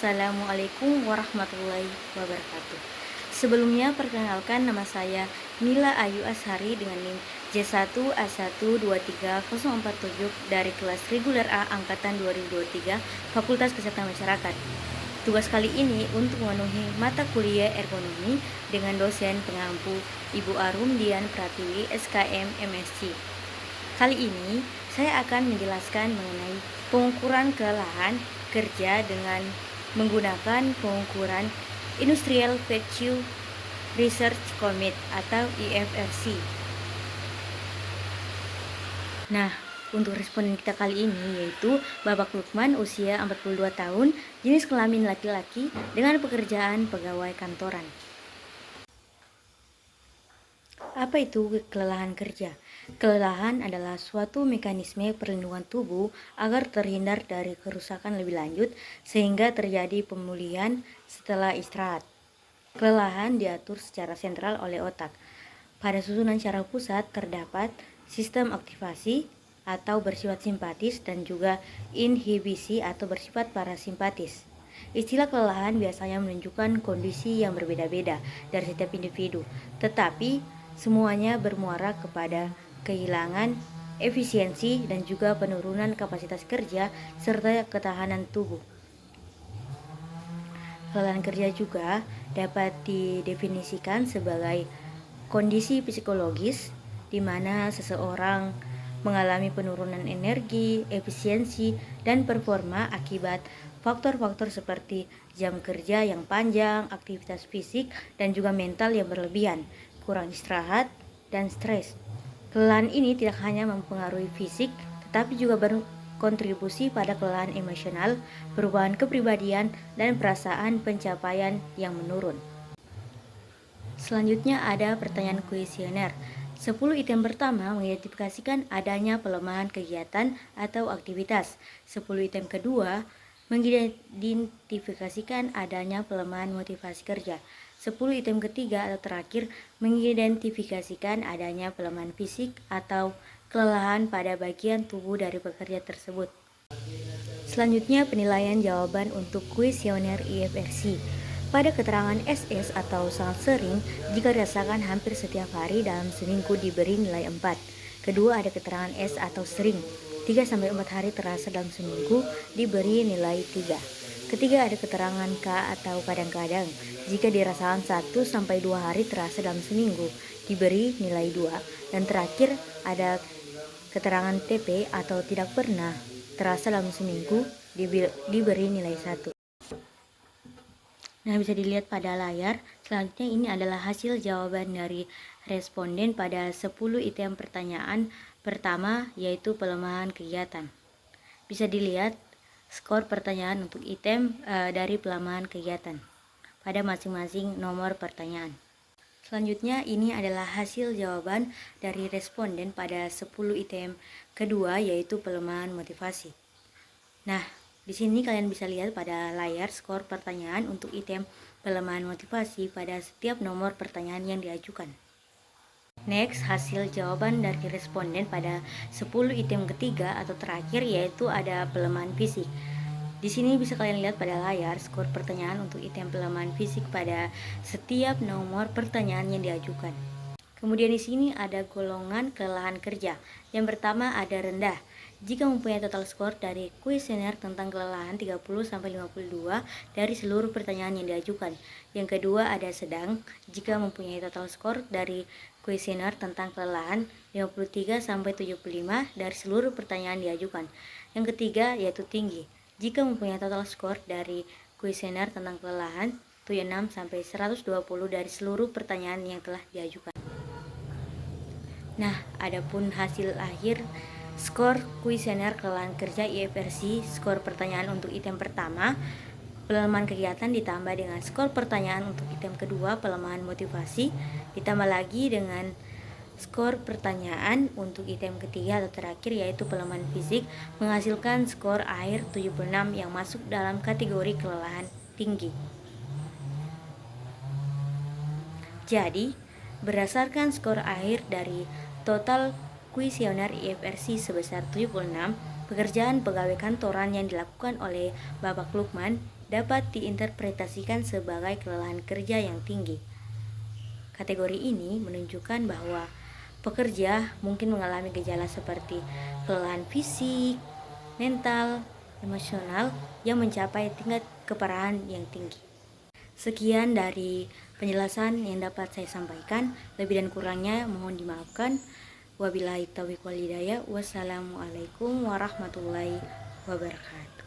Assalamualaikum warahmatullahi wabarakatuh. Sebelumnya perkenalkan, nama saya Mila Ayu Ashari dengan NIM J1A1230047 dari kelas reguler A angkatan 2023 Fakultas Kesehatan Masyarakat. Tugas kali ini untuk memenuhi mata kuliah ekonomi dengan dosen pengampu Ibu Arum Dian Pratiwi SKM MSc. Kali ini saya akan menjelaskan mengenai pengukuran kelelahan kerja dengan menggunakan pengukuran Industrial Virtue Research Commit atau IFRC. Nah, untuk responden kita kali ini yaitu Bapak Lukman, usia 42 tahun, jenis kelamin laki-laki dengan pekerjaan pegawai kantoran. Apa itu kelelahan kerja? Kelelahan adalah suatu mekanisme perlindungan tubuh agar terhindar dari kerusakan lebih lanjut sehingga terjadi pemulihan setelah istirahat. Kelelahan diatur secara sentral oleh otak. Pada susunan syaraf pusat terdapat sistem aktivasi atau bersifat simpatis dan juga inhibisi atau bersifat parasimpatis. Istilah kelelahan biasanya menunjukkan kondisi yang berbeda-beda dari setiap individu, tetapi semuanya bermuara kepada kehilangan efisiensi dan juga penurunan kapasitas kerja serta ketahanan tubuh. Kelelahan kerja juga dapat didefinisikan sebagai kondisi psikologis di mana seseorang mengalami penurunan energi, efisiensi, dan performa akibat faktor-faktor seperti jam kerja yang panjang, aktivitas fisik, dan juga mental yang berlebihan, kurang istirahat, dan stres. Kelelahan ini tidak hanya mempengaruhi fisik, tetapi juga berkontribusi pada kelelahan emosional, perubahan kepribadian, dan perasaan pencapaian yang menurun. Selanjutnya ada pertanyaan kuesioner. 10 item pertama mengidentifikasikan adanya pelemahan kegiatan atau aktivitas. 10 item kedua mengidentifikasikan adanya pelemahan motivasi kerja. 10 item ketiga atau terakhir mengidentifikasikan adanya pelemahan fisik atau kelelahan pada bagian tubuh dari pekerja tersebut. Selanjutnya penilaian jawaban untuk kuesioner IFRC. Pada keterangan SS atau sangat sering jika dirasakan hampir setiap hari dalam seminggu diberi nilai 4. Kedua ada keterangan S atau sering, 3-4 hari terasa dalam seminggu diberi nilai 3. Ketiga ada keterangan K atau kadang-kadang, jika dirasakan 1-2 hari terasa dalam seminggu diberi nilai 2. Dan terakhir ada keterangan TP atau tidak pernah terasa dalam seminggu diberi nilai 1. Nah, bisa dilihat pada layar. Selanjutnya ini adalah hasil jawaban dari responden pada 10 item pertanyaan pertama, yaitu pelemahan kegiatan. Bisa dilihat skor pertanyaan untuk item dari pelemahan kegiatan pada masing-masing nomor pertanyaan. Selanjutnya ini adalah hasil jawaban dari responden pada 10 item kedua, yaitu pelemahan motivasi. Nah, di sini kalian bisa lihat pada layar skor pertanyaan untuk item pelemahan motivasi pada setiap nomor pertanyaan yang diajukan. Next, hasil jawaban dari responden pada 10 item ketiga atau terakhir, yaitu ada pelemahan fisik. Di sini bisa kalian lihat pada layar skor pertanyaan untuk item pelemahan fisik pada setiap nomor pertanyaan yang diajukan. Kemudian di sini ada golongan kelelahan kerja. Yang pertama ada rendah. Jika mempunyai total skor dari kuesioner tentang kelelahan 30-52 dari seluruh pertanyaan yang diajukan. Yang kedua ada sedang. Jika mempunyai total skor dari kuesioner tentang kelelahan 53-75 dari seluruh pertanyaan diajukan. Yang ketiga yaitu tinggi. Jika mempunyai total skor dari kuesioner tentang kelelahan 76-120 dari seluruh pertanyaan yang telah diajukan. Nah, adapun hasil akhir skor kuesioner kelelahan kerja IFRC, skor pertanyaan untuk item pertama, pelemahan kegiatan ditambah dengan skor pertanyaan untuk item kedua, pelemahan motivasi, ditambah lagi dengan skor pertanyaan untuk item ketiga atau terakhir yaitu pelemahan fisik, menghasilkan skor akhir 76 yang masuk dalam kategori kelelahan tinggi. Jadi, berdasarkan skor akhir dari total kuesioner IFRC sebesar 76, Pekerjaan pegawai kantoran yang dilakukan oleh Bapak Lukman dapat diinterpretasikan sebagai kelelahan kerja yang tinggi. Kategori ini menunjukkan bahwa pekerja mungkin mengalami gejala seperti kelelahan fisik, mental, emosional yang mencapai tingkat keparahan yang tinggi. Sekian dari penjelasan yang dapat saya sampaikan. Lebih dan kurangnya mohon dimaafkan. Wabillahi taufiq wal hidayah. Wassalamualaikum warahmatullahi wabarakatuh.